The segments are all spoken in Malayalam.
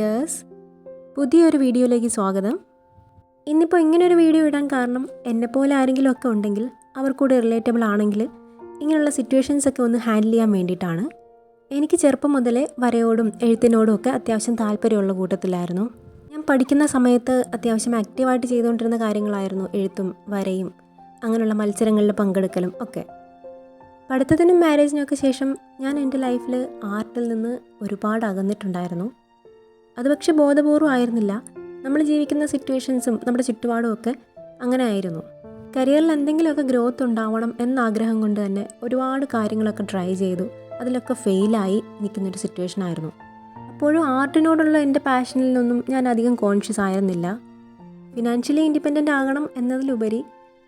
ഡിയേഴ്സ്, പുതിയൊരു വീഡിയോയിലേക്ക് സ്വാഗതം. ഇന്നിപ്പോൾ ഇങ്ങനൊരു വീഡിയോ ഇടാൻ കാരണം എന്നെപ്പോലെ ആരെങ്കിലും ഒക്കെ ഉണ്ടെങ്കിൽ അവർക്കൂടെ റിലേറ്റബിൾ ആണെങ്കിൽ ഇങ്ങനെയുള്ള സിറ്റുവേഷൻസൊക്കെ ഒന്ന് ഹാൻഡിൽ ചെയ്യാൻ വേണ്ടിയിട്ടാണ്. എനിക്ക് ചെറുപ്പം മുതലേ വരയോടും എഴുത്തിനോടും ഒക്കെ അത്യാവശ്യം താല്പര്യമുള്ള കൂട്ടത്തിലായിരുന്നു. ഞാൻ പഠിക്കുന്ന സമയത്ത് അത്യാവശ്യം ആക്റ്റീവായിട്ട് ചെയ്തുകൊണ്ടിരുന്ന കാര്യങ്ങളായിരുന്നു എഴുത്തും വരയും അങ്ങനെയുള്ള മത്സരങ്ങളിൽ പങ്കെടുക്കലും ഒക്കെ. പഠിത്തത്തിനും മാരേജിനൊക്കെ ശേഷം ഞാൻ എൻ്റെ ലൈഫിൽ ആർട്ടിൽ നിന്ന് ഒരുപാട് അകന്നിട്ടുണ്ടായിരുന്നു. അത് പക്ഷേ ബോധപൂർവ്വം ആയിരുന്നില്ല. നമ്മൾ ജീവിക്കുന്ന സിറ്റുവേഷൻസും നമ്മുടെ ചുറ്റുപാടും ഒക്കെ അങ്ങനെ ആയിരുന്നു. കരിയറിൽ എന്തെങ്കിലുമൊക്കെ ഗ്രോത്ത് ഉണ്ടാവണം എന്ന ആഗ്രഹം കൊണ്ട് തന്നെ ഒരുപാട് കാര്യങ്ങളൊക്കെ ട്രൈ ചെയ്തു. അതിലൊക്കെ ഫെയിലായി നിൽക്കുന്നൊരു സിറ്റുവേഷൻ ആയിരുന്നു. അപ്പോഴും ആർട്ടിനോടുള്ള എൻ്റെ പാഷനിൽ നിന്നും ഞാൻ അധികം കോൺഷ്യസ് ആയിരുന്നില്ല. ഫിനാൻഷ്യലി ഇൻഡിപെൻഡൻ്റ് ആകണം എന്നതിലുപരി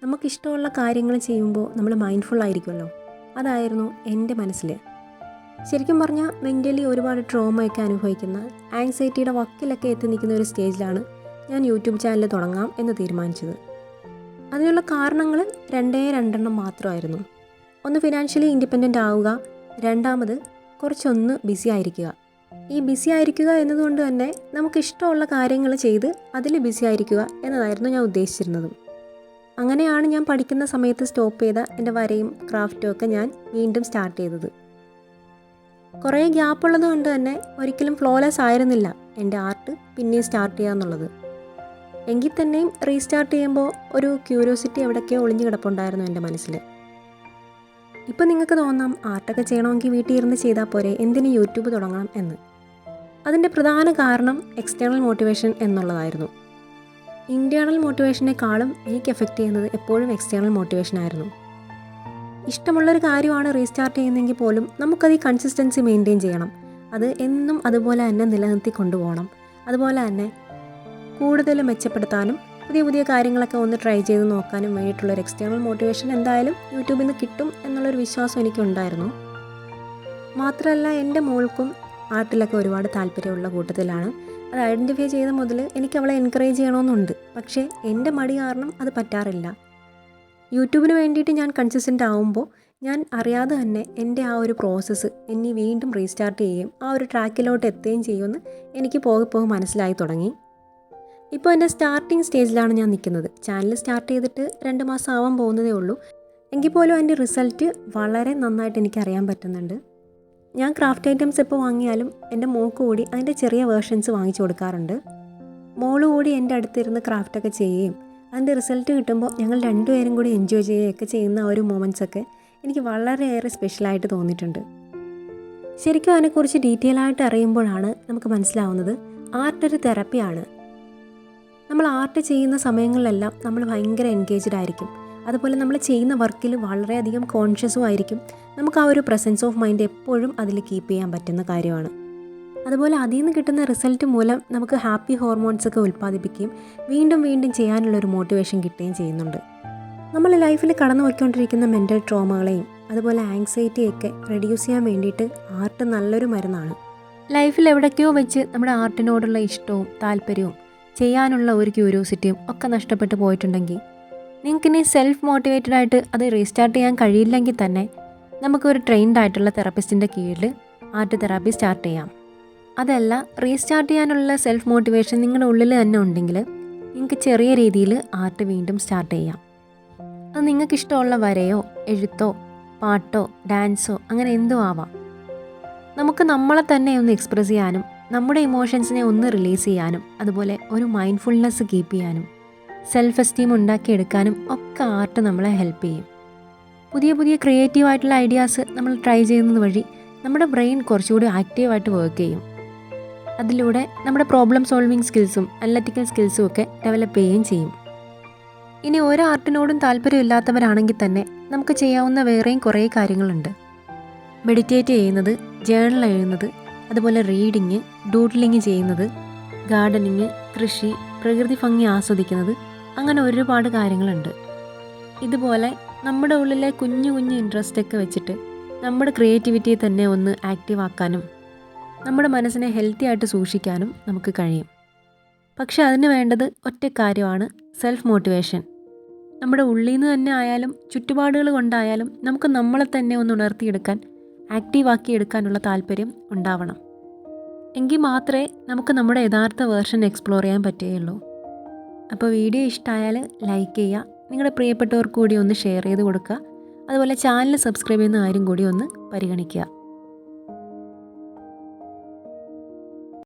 നമുക്കിഷ്ടമുള്ള കാര്യങ്ങൾ ചെയ്യുമ്പോൾ നമ്മൾ മൈൻഡ്ഫുൾ ആയിരിക്കുമല്ലോ. അതായിരുന്നു എൻ്റെ മനസ്സിൽ. ശരിക്കും പറഞ്ഞാൽ മെൻ്റലി ഒരുപാട് ട്രോമയൊക്കെ അനുഭവിക്കുന്ന ആങ്സൈറ്റിയുടെ വക്കിലൊക്കെ എത്തി നിൽക്കുന്ന ഒരു സ്റ്റേജിലാണ് ഞാൻ യൂട്യൂബ് ചാനൽ തുടങ്ങാം എന്ന് തീരുമാനിച്ചത്. അതിനുള്ള കാരണങ്ങൾ രണ്ടെണ്ണം മാത്രമായിരുന്നു. ഒന്ന്, ഫിനാൻഷ്യലി ഇൻഡിപെൻഡൻ്റ് ആവുക. രണ്ടാമത്, കുറച്ചൊന്ന് ബിസി ആയിരിക്കുക. ഈ ബിസി ആയിരിക്കുക എന്നതുകൊണ്ട് തന്നെ നമുക്കിഷ്ടമുള്ള കാര്യങ്ങൾ ചെയ്ത് അതിൽ ബിസി ആയിരിക്കുക എന്നതായിരുന്നു ഞാൻ ഉദ്ദേശിച്ചിരുന്നത്. അങ്ങനെയാണ് ഞാൻ പഠിക്കുന്ന സമയത്ത് സ്റ്റോപ്പ് ചെയ്ത എൻ്റെ വരയും ക്രാഫ്റ്റും ഒക്കെ ഞാൻ വീണ്ടും സ്റ്റാർട്ട് ചെയ്തത്. കുറേ ഗ്യാപ്പുള്ളത് കൊണ്ട് തന്നെ ഒരിക്കലും ഫ്ലോലെസ് ആയിരുന്നില്ല എൻ്റെ ആർട്ട് പിന്നെയും സ്റ്റാർട്ട് ചെയ്യുക എന്നുള്ളത്. എങ്കിൽ തന്നെയും റീസ്റ്റാർട്ട് ചെയ്യുമ്പോൾ ഒരു ക്യൂരിയോസിറ്റി എവിടെയൊക്കെയോ ഒളിഞ്ഞു കിടപ്പുണ്ടായിരുന്നു എൻ്റെ മനസ്സിൽ. ഇപ്പം നിങ്ങൾക്ക് തോന്നാം, ആർട്ടൊക്കെ ചെയ്യണമെങ്കിൽ വീട്ടിൽ ഇരുന്ന് ചെയ്താൽ പോരെ, എന്തിന് യൂട്യൂബ് തുടങ്ങണം എന്ന്. അതിൻ്റെ പ്രധാന കാരണം എക്സ്റ്റേണൽ മോട്ടിവേഷൻ എന്നുള്ളതായിരുന്നു. ഇൻറ്റേർണൽ മോട്ടിവേഷനേക്കാളും എനിക്ക് എഫക്റ്റ് ചെയ്യുന്നത് എപ്പോഴും എക്സ്റ്റേണൽ മോട്ടിവേഷൻ ആയിരുന്നു. ഇഷ്ടമുള്ളൊരു കാര്യമാണ് റീസ്റ്റാർട്ട് ചെയ്യുന്നതെങ്കിൽ പോലും നമുക്കത് ഈ കൺസിസ്റ്റൻസി മെയിൻറ്റെയിൻ ചെയ്യണം. അത് എന്നും അതുപോലെ തന്നെ നിലനിർത്തി കൊണ്ടുപോകണം. അതുപോലെ തന്നെ കൂടുതൽ മെച്ചപ്പെടുത്താനും പുതിയ പുതിയ കാര്യങ്ങളൊക്കെ ഒന്ന് ട്രൈ ചെയ്ത് നോക്കാനും വേണ്ടിയിട്ടുള്ളൊരു എക്സ്റ്റേണൽ മോട്ടിവേഷൻ എന്തായാലും യൂട്യൂബിൽ നിന്ന് കിട്ടും എന്നുള്ളൊരു വിശ്വാസം എനിക്കുണ്ടായിരുന്നു. മാത്രമല്ല, എൻ്റെ മോൾക്കും ആർട്ടിലൊക്കെ ഒരുപാട് താല്പര്യമുള്ള കൂട്ടത്തിലാണ്. അത് ഐഡൻറ്റിഫൈ ചെയ്ത മുതൽ എനിക്ക് അവളെ എൻകറേജ് ചെയ്യണമെന്നുണ്ട്. പക്ഷേ എൻ്റെ മടി കാരണം അത് പറ്റാറില്ല. യൂട്യൂബിന് വേണ്ടിയിട്ട് ഞാൻ കൺസിസ്റ്റൻ്റ് ആവുമ്പോൾ ഞാൻ അറിയാതെ തന്നെ എൻ്റെ ആ ഒരു പ്രോസസ്സ് എന്നെ വീണ്ടും റീസ്റ്റാർട്ട് ചെയ്യുകയും ആ ഒരു ട്രാക്കിലോട്ട് എത്തുകയും ചെയ്യുമെന്ന് എനിക്ക് പോകെ മനസ്സിലായി തുടങ്ങി. ഇപ്പോൾ എൻ്റെ സ്റ്റാർട്ടിങ് സ്റ്റേജിലാണ് ഞാൻ നിൽക്കുന്നത്. ചാനൽ സ്റ്റാർട്ട് ചെയ്തിട്ട് 2 മാസം ആവാൻ പോകുന്നതേ ഉള്ളൂ. എങ്കിൽ പോലും അതിൻ്റെ റിസൾട്ട് വളരെ നന്നായിട്ട് എനിക്കറിയാൻ പറ്റുന്നുണ്ട്. ഞാൻ ക്രാഫ്റ്റ് ഐറ്റംസ് എപ്പോൾ വാങ്ങിയാലും എൻ്റെ മോൾക്ക് കൂടി അതിൻ്റെ ചെറിയ വേർഷൻസ് വാങ്ങിച്ചു കൊടുക്കാറുണ്ട്. മോള് കൂടി എൻ്റെ അടുത്തിരുന്ന് ക്രാഫ്റ്റൊക്കെ ചെയ്യുകയും അതിൻ്റെ റിസൾട്ട് കിട്ടുമ്പോൾ ഞങ്ങൾ രണ്ടുപേരും കൂടി എൻജോയ് ചെയ്യുകയൊക്കെ ചെയ്യുന്ന ആ ഒരു മൊമെൻറ്റ്സൊക്കെ എനിക്ക് വളരെയേറെ സ്പെഷ്യലായിട്ട് തോന്നിയിട്ടുണ്ട്. ശരിക്കും അതിനെക്കുറിച്ച് ഡീറ്റെയിൽ ആയിട്ട് അറിയുമ്പോഴാണ് നമുക്ക് മനസ്സിലാവുന്നത് ആർട്ടൊരു തെറപ്പിയാണ്. നമ്മൾ ആർട്ട് ചെയ്യുന്ന സമയങ്ങളിലെല്ലാം നമ്മൾ ഭയങ്കര എൻഗേജ്ഡ് ആയിരിക്കും. അതുപോലെ നമ്മൾ ചെയ്യുന്ന വർക്കിൽ വളരെയധികം കോൺഷ്യസും ആയിരിക്കും. നമുക്ക് ആ ഒരു പ്രസൻസ് ഓഫ് മൈൻഡ് എപ്പോഴും അതിൽ കീപ്പ് ചെയ്യാൻ പറ്റുന്ന കാര്യമാണ്. അതുപോലെ അതിൽ നിന്ന് കിട്ടുന്ന റിസൾട്ട് മൂലം നമുക്ക് ഹാപ്പി ഹോർമോൺസൊക്കെ ഉൽപ്പാദിപ്പിക്കുകയും വീണ്ടും ചെയ്യാനുള്ളൊരു മോട്ടിവേഷൻ കിട്ടുകയും ചെയ്യുന്നുണ്ട്. നമ്മൾ ലൈഫിൽ കടന്നു പോയിക്കൊണ്ടിരിക്കുന്ന മെൻ്റൽ ട്രോമകളെയും അതുപോലെ ആങ്സൈറ്റിയൊക്കെ റെഡ്യൂസ് ചെയ്യാൻ വേണ്ടിയിട്ട് ആർട്ട് നല്ലൊരു മരുന്നാണ്. ലൈഫിൽ എവിടേക്കോ വെച്ച് നമ്മുടെ ആർട്ടിനോടുള്ള ഇഷ്ടവും താല്പര്യവും ചെയ്യാനുള്ള ഒരു ക്യൂരിയോസിറ്റിയും ഒക്കെ നഷ്ടപ്പെട്ടു പോയിട്ടുണ്ടെങ്കിൽ നിങ്ങൾക്കിനി സെൽഫ് മോട്ടിവേറ്റഡ് ആയിട്ട് അത് റീസ്റ്റാർട്ട് ചെയ്യാൻ കഴിയില്ലെങ്കിൽ തന്നെ നമുക്കൊരു ട്രെയിൻഡ് ആയിട്ടുള്ള തെറപ്പിസ്റ്റിൻ്റെ കീഴിൽ ആർട്ട് തെറാപ്പി സ്റ്റാർട്ട് ചെയ്യാം. അതല്ല, റീസ്റ്റാർട്ട് ചെയ്യാനുള്ള സെൽഫ് മോട്ടിവേഷൻ നിങ്ങളുടെ ഉള്ളിൽ തന്നെ ഉണ്ടെങ്കിൽ നിങ്ങൾക്ക് ചെറിയ രീതിയിൽ ആർട്ട് വീണ്ടും സ്റ്റാർട്ട് ചെയ്യാം. അത് നിങ്ങൾക്ക് ഇഷ്ടമുള്ള വരയോ എഴുത്തോ പാട്ടോ ഡാൻസോ അങ്ങനെ എന്തോ ആവാം. നമുക്ക് നമ്മളെ തന്നെ ഒന്ന് എക്സ്പ്രസ് ചെയ്യാനും നമ്മുടെ ഇമോഷൻസിനെ ഒന്ന് റിലീസ് ചെയ്യാനും അതുപോലെ ഒരു മൈൻഡ്ഫുൾനെസ് കീപ്പ് ചെയ്യാനും സെൽഫ് എസ്റ്റീം ഉണ്ടാക്കിയെടുക്കാനും ഒക്കെ ആർട്ട് നമ്മളെ ഹെൽപ്പ് ചെയ്യും. പുതിയ ക്രിയേറ്റീവായിട്ടുള്ള ഐഡിയാസ് നമ്മൾ ട്രൈ ചെയ്യുന്നത് വഴി നമ്മുടെ ബ്രെയിൻ കുറച്ചുകൂടി ആക്റ്റീവായിട്ട് വർക്ക് ചെയ്യും. അതിലൂടെ നമ്മുടെ പ്രോബ്ലം സോൾവിങ് സ്കിൽസും അനലറ്റിക്കൽ സ്കിൽസും ഒക്കെ ഡെവലപ്പ് ചെയ്യുകയും ചെയ്യും. ഇനി ഒരു ആർട്ടിനോടും താല്പര്യമില്ലാത്തവരാണെങ്കിൽ തന്നെ നമുക്ക് ചെയ്യാവുന്ന വേറെയും കുറേ കാര്യങ്ങളുണ്ട്. മെഡിറ്റേറ്റ് ചെയ്യുന്നത്, ജേർണൽ എഴുതുന്നത്, അതുപോലെ റീഡിങ്, ഡൂഡ്ലിങ് ചെയ്യുന്നത്, ഗാർഡനിങ്, കൃഷി, പ്രകൃതി ഭംഗി ആസ്വദിക്കുന്നത്, അങ്ങനെ ഒരുപാട് കാര്യങ്ങളുണ്ട്. ഇതുപോലെ നമ്മുടെ ഉള്ളിലെ കുഞ്ഞു ഇൻട്രസ്റ്റൊക്കെ വെച്ചിട്ട് നമ്മുടെ ക്രിയേറ്റിവിറ്റിയെ തന്നെ ഒന്ന് ആക്റ്റീവ് ആക്കാനും നമ്മുടെ മനസ്സിനെ ഹെൽത്തി ആയിട്ട് സൂക്ഷിക്കാനും നമുക്ക് കഴിയും. പക്ഷെ അതിന് വേണ്ടത് ഒറ്റ കാര്യമാണ്, സെൽഫ് മോട്ടിവേഷൻ. നമ്മുടെ ഉള്ളിൽ നിന്ന് തന്നെ ആയാലും ചുറ്റുപാടുകൾ കൊണ്ടായാലും നമുക്ക് നമ്മളെ തന്നെ ഒന്ന് ഉണർത്തിയെടുക്കാൻ, ആക്റ്റീവാക്കി എടുക്കാനുള്ള താല്പര്യം ഉണ്ടാവണം. എങ്കിൽ മാത്രമേ നമുക്ക് നമ്മുടെ യഥാർത്ഥ വേർഷൻ എക്സ്പ്ലോർ ചെയ്യാൻ പറ്റുകയുള്ളൂ. അപ്പോൾ വീഡിയോ ഇഷ്ടമായാൽ ലൈക്ക് ചെയ്യുക, നിങ്ങളുടെ പ്രിയപ്പെട്ടവർക്ക് കൂടി ഒന്ന് ഷെയർ ചെയ്ത് കൊടുക്കുക. അതുപോലെ ചാനൽ സബ്സ്ക്രൈബ് ചെയ്യുന്ന കാര്യം കൂടി ഒന്ന് പരിഗണിക്കുക.